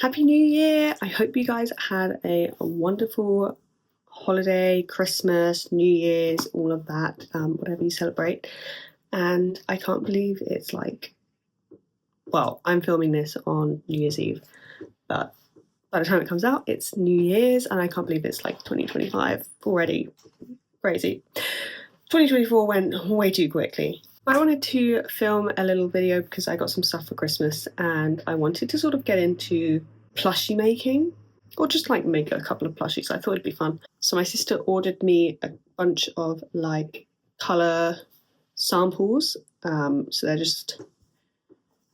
Happy New Year! I hope you guys had a wonderful holiday, Christmas, New Year's, all of that, whatever you celebrate. And I can't believe it's well, I'm filming this on New Year's Eve, but by the time it comes out, it's New Year's, and I can't believe it's 2025 already. Crazy. 2024 went way too quickly. I wanted to film a little video because I got some stuff for Christmas and I wanted to sort of get into plushie making, or just make a couple of plushies. I thought it'd be fun. So my sister ordered me a bunch of colour samples. So they're just,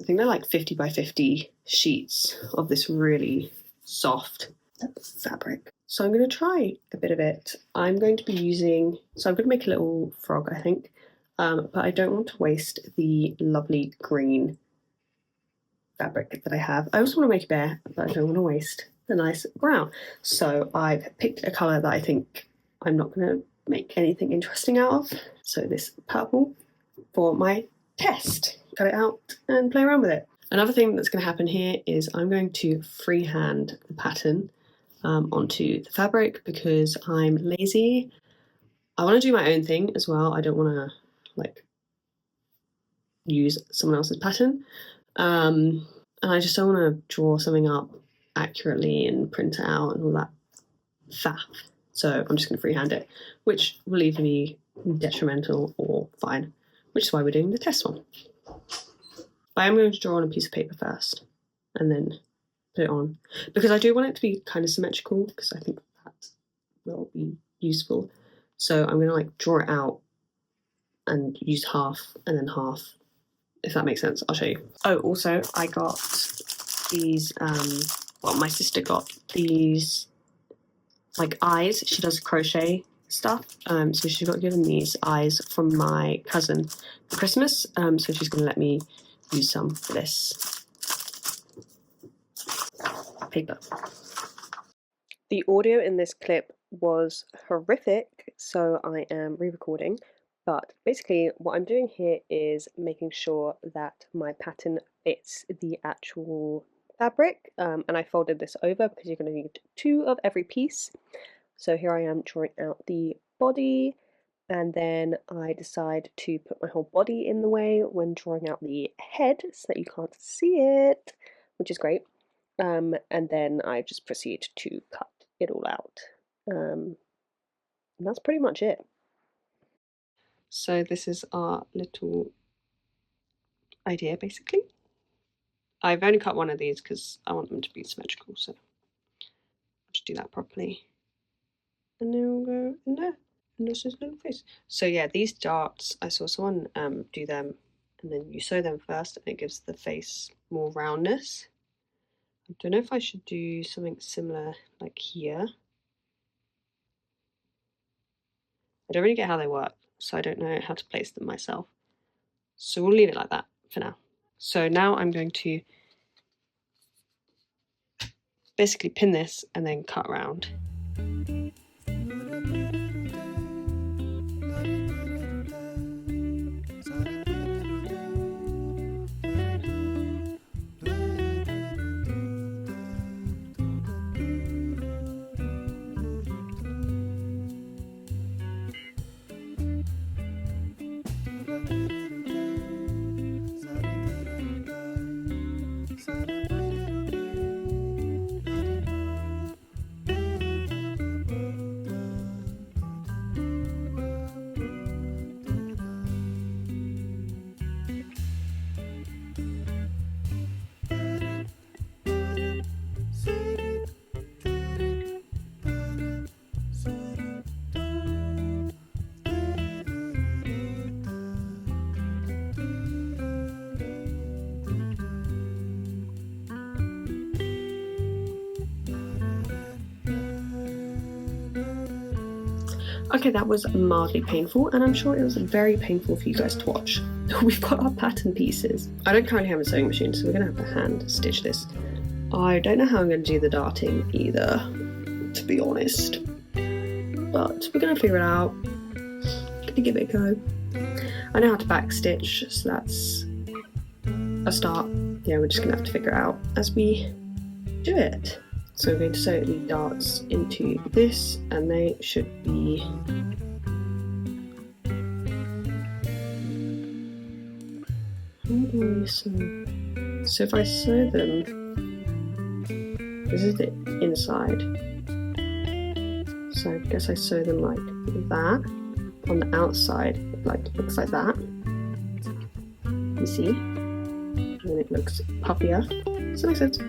I think they're 50 by 50 sheets of this really soft fabric. So I'm going to try a bit of it. I'm going to be using, so I'm going to make a little frog, I think. But I don't want to waste the lovely green fabric that I have. I also want to make a bear, but I don't want to waste the nice brown. So I've picked a colour that I think I'm not going to make anything interesting out of. So this purple for my test. Cut it out and play around with it. Another thing that's going to happen here is I'm going to freehand the pattern onto the fabric because I'm lazy. I want to do my own thing as well. I don't want to use someone else's pattern, and I just don't want to draw something up accurately and print it out and all that faff. So I'm just going to freehand it, which will either be detrimental or fine, which is why we're doing the test one. I am going to draw on a piece of paper first and then put it on, because I do want it to be kind of symmetrical, because I think that will be useful. So I'm going to draw it out and use half and then half, if that makes sense. I'll show you. Oh, also I got these, my sister got these eyes. She does crochet stuff, so she got given these eyes from my cousin for Christmas, so she's going to let me use some for this paper. The audio in this clip was horrific, so I am re-recording. But basically what I'm doing here is making sure that my pattern fits the actual fabric, and I folded this over because you're going to need 2 of every piece. So here I am drawing out the body, and then I decide to put my whole body in the way when drawing out the head so that you can't see it, which is great. And then I just proceed to cut it all out. And that's pretty much it. So this is our little idea, basically. I've only cut one of these because I want them to be symmetrical, so I'll just do that properly. And then we'll go in there, and that's his little face. So yeah, these darts, I saw someone do them, and then you sew them first, and it gives the face more roundness. I don't know if I should do something similar here. I don't really get how they work, so I don't know how to place them myself. So we'll leave it like that for now. So now I'm going to basically pin this and then cut around. Okay, that was mildly painful, and I'm sure it was very painful for you guys to watch. We've got our pattern pieces. I don't currently have a sewing machine, so we're going to have to hand stitch this. I don't know how I'm going to do the darting either, to be honest. But we're going to figure it out. Going to give it a go. I know how to back stitch, so that's a start. Yeah, we're just going to have to figure it out as we do it. So we're going to sew the darts into this, and they should be how do I sew? So if I sew them, this is the inside. So I guess I sew them like that. On the outside, it looks like that. You see? And then it looks puffier. Does that make sense?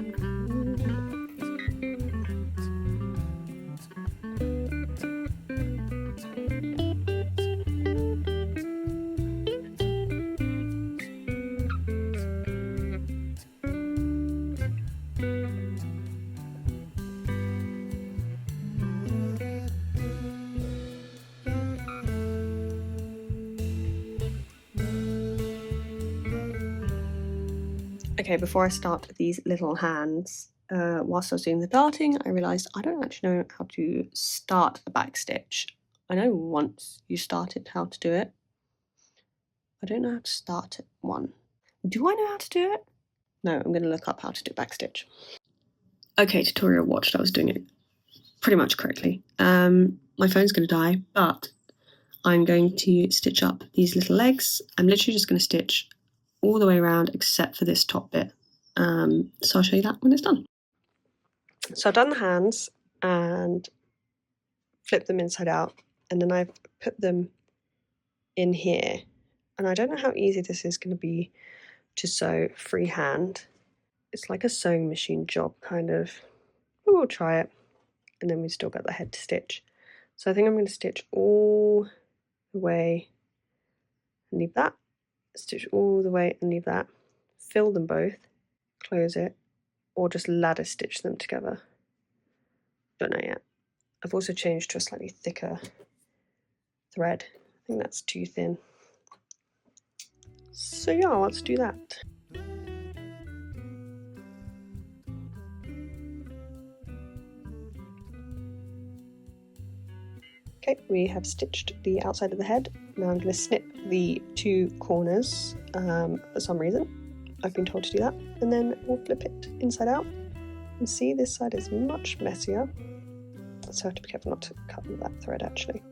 Okay, before I start these little hands, whilst I was doing the darting, I realised I don't actually know how to start a back stitch. I know once you started how to do it. I don't know how to start one. Do I know how to do it? No, I'm going to look up how to do back stitch. Okay, tutorial watched. I was doing it pretty much correctly. My phone's going to die, but I'm going to stitch up these little legs. I'm literally just going to stitch all the way around except for this top bit. So I'll show you that when it's done. So I've done the hands and flipped them inside out, and then I've put them in here. And I don't know how easy this is going to be to sew freehand. It's like a sewing machine job, kind of. But we'll try it, and then we've still got the head to stitch. So I think I'm going to stitch all the way and leave that. Stitch all the way and leave that. Fill them both, close it, or just ladder stitch them together. Don't know yet. I've also changed to a slightly thicker thread. I think that's too thin. So yeah, let's do that. Okay, we have stitched the outside of the head. Now I'm going to snip the two corners for some reason. I've been told to do that. And then we'll flip it inside out. And see, this side is much messier. So I have to be careful not to cut that thread actually.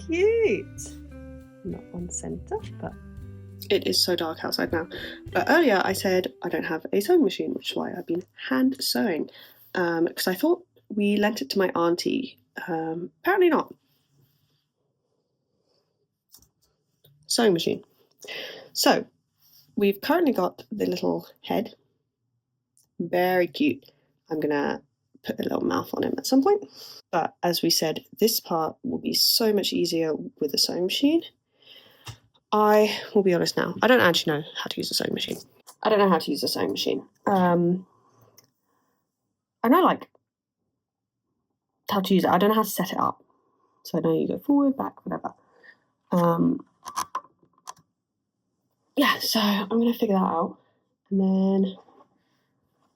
Cute! Not on centre, but it is so dark outside now. But earlier I said I don't have a sewing machine, which is why I've been hand sewing. Because I thought we lent it to my auntie. Apparently not. Sewing machine. So we've currently got the little head. Very cute. I'm gonna put a little mouth on him at some point. But as we said, this part will be so much easier with a sewing machine. I will be honest now, I don't actually know how to use a sewing machine. I don't know how to use a sewing machine. I know like how to use it. I don't know how to set it up. So I know you go forward, back, whatever. Yeah, so I'm going to figure that out. And then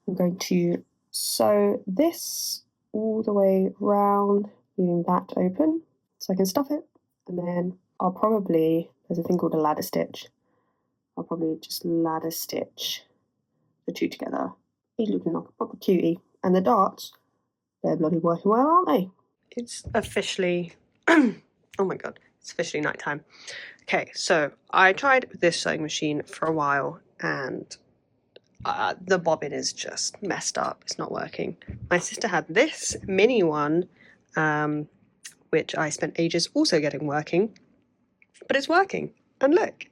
I'm going to sew this all the way round, leaving that open so I can stuff it. And then I'll probably, there's a thing called a ladder stitch. I'll probably just ladder stitch the two together. He's looking like a proper cutie. And the darts, they're bloody working well, aren't they? It's officially, oh my god, it's officially nighttime. Okay, so I tried this sewing machine for a while and the bobbin is just messed up. It's not working. My sister had this mini one, which I spent ages also getting working, but it's working. And look,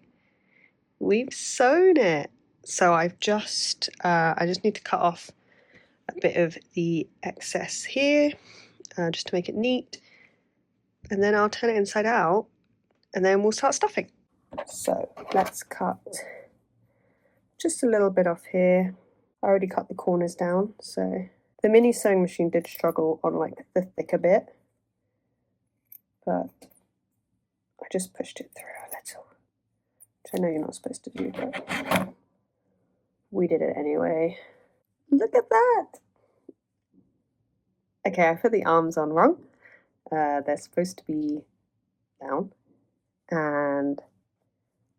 we've sewn it. So I just need to cut off a bit of the excess here, just to make it neat. And then I'll turn it inside out, and then we'll start stuffing. So let's cut just a little bit off here. I already cut the corners down, so the mini sewing machine did struggle on like the thicker bit, but I just pushed it through a little, which I know you're not supposed to do, but we did it anyway. Look at that! Okay, I put the arms on wrong. They're supposed to be down. And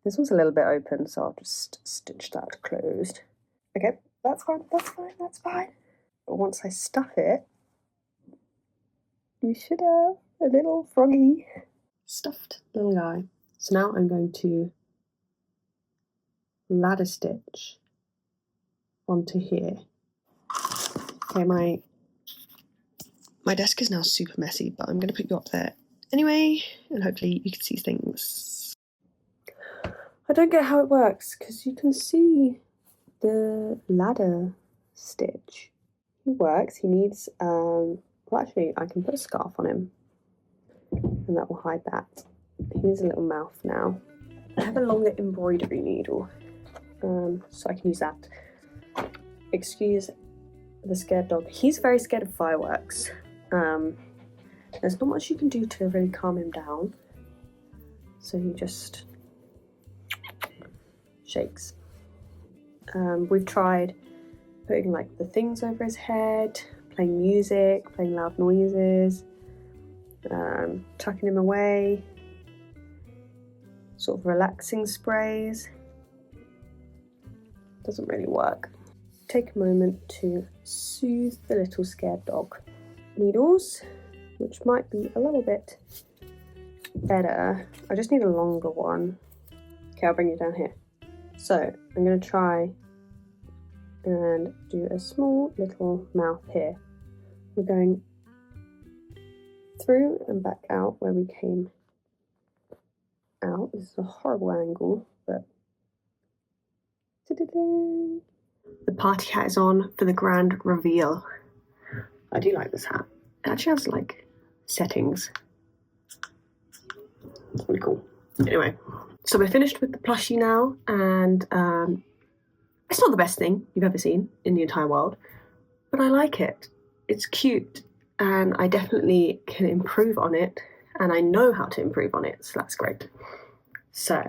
this one's a little bit open, so I'll just stitch that closed. Okay, that's fine, that's fine, that's fine. But once I stuff it, we should have a little froggy. Stuffed little guy. So now I'm going to ladder stitch onto here. Okay, my desk is now super messy, but I'm going to put you up there anyway, and hopefully you can see things. I don't get how it works, because you can see the ladder stitch. He works, he needs, well actually I can put a scarf on him, and that will hide that. He needs a little mouth now. I have a longer embroidery needle, so I can use that. Excuse the scared dog. He's very scared of fireworks. There's not much you can do to really calm him down, so he just shakes. We've tried putting like the things over his head, playing music, playing loud noises, tucking him away, sort of relaxing sprays. Doesn't really work. Take a moment to soothe the little scared dog. Needles, which might be a little bit better. I just need a longer one. Okay, I'll bring you down here. So I'm going to try and do a small little mouth here. We're going through and back out where we came out. This is a horrible angle, but the party hat is on for the grand reveal. I do like this hat. It actually has like settings. It's really cool. Anyway, so we're finished with the plushie now, and it's not the best thing you've ever seen in the entire world, but I like it. It's cute, and I definitely can improve on it, and I know how to improve on it, so that's great. So,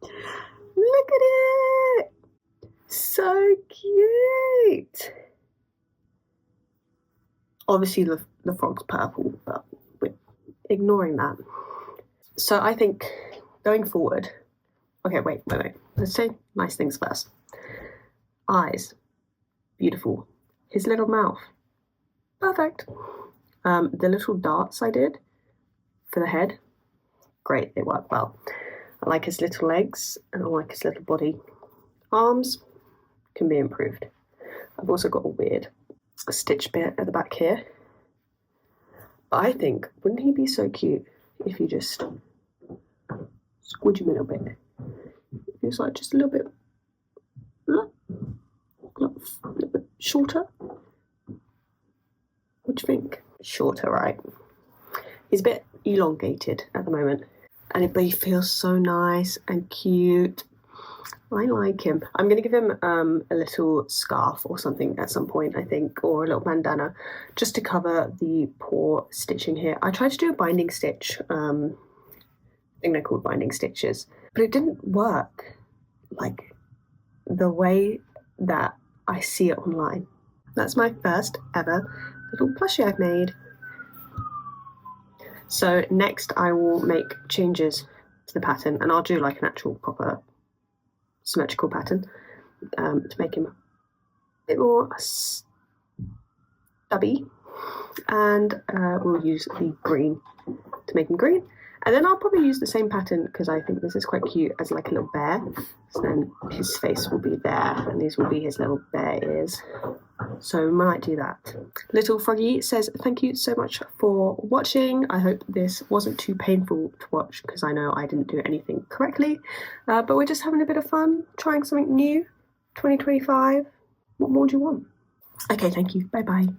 look at it! So cute! Obviously the frog's purple, but we're ignoring that. So I think going forward, okay, wait. Let's say nice things first. Eyes, beautiful. His little mouth, perfect. The little darts I did for the head, great, they work well. I like his little legs, and I like his little body. Arms can be improved. I've also got a weird stitch bit at the back here. But I think, wouldn't he be so cute if you just squidge him a little bit? If he was like just a little bit shorter. What do you think? Shorter, right? He's a bit elongated at the moment, but he feels so nice and cute. I like him. I'm going to give him a little scarf or something at some point, I think, or a little bandana, just to cover the poor stitching here. I tried to do a binding stitch. I think they're called binding stitches, but it didn't work like the way that I see it online. That's my first ever little plushie I've made. So next I will make changes to the pattern, and I'll do like an actual proper symmetrical pattern to make him a bit more stubby, and we'll use the green to make him green, and then I'll probably use the same pattern because I think this is quite cute as like a little bear. So then his face will be there, and these will be his little bear ears. So we might do that. Little Froggy says thank you so much for watching. I hope this wasn't too painful to watch because I know I didn't do anything correctly, but we're just having a bit of fun, trying something new. 2025, what more do you want? Okay, thank you. Bye bye.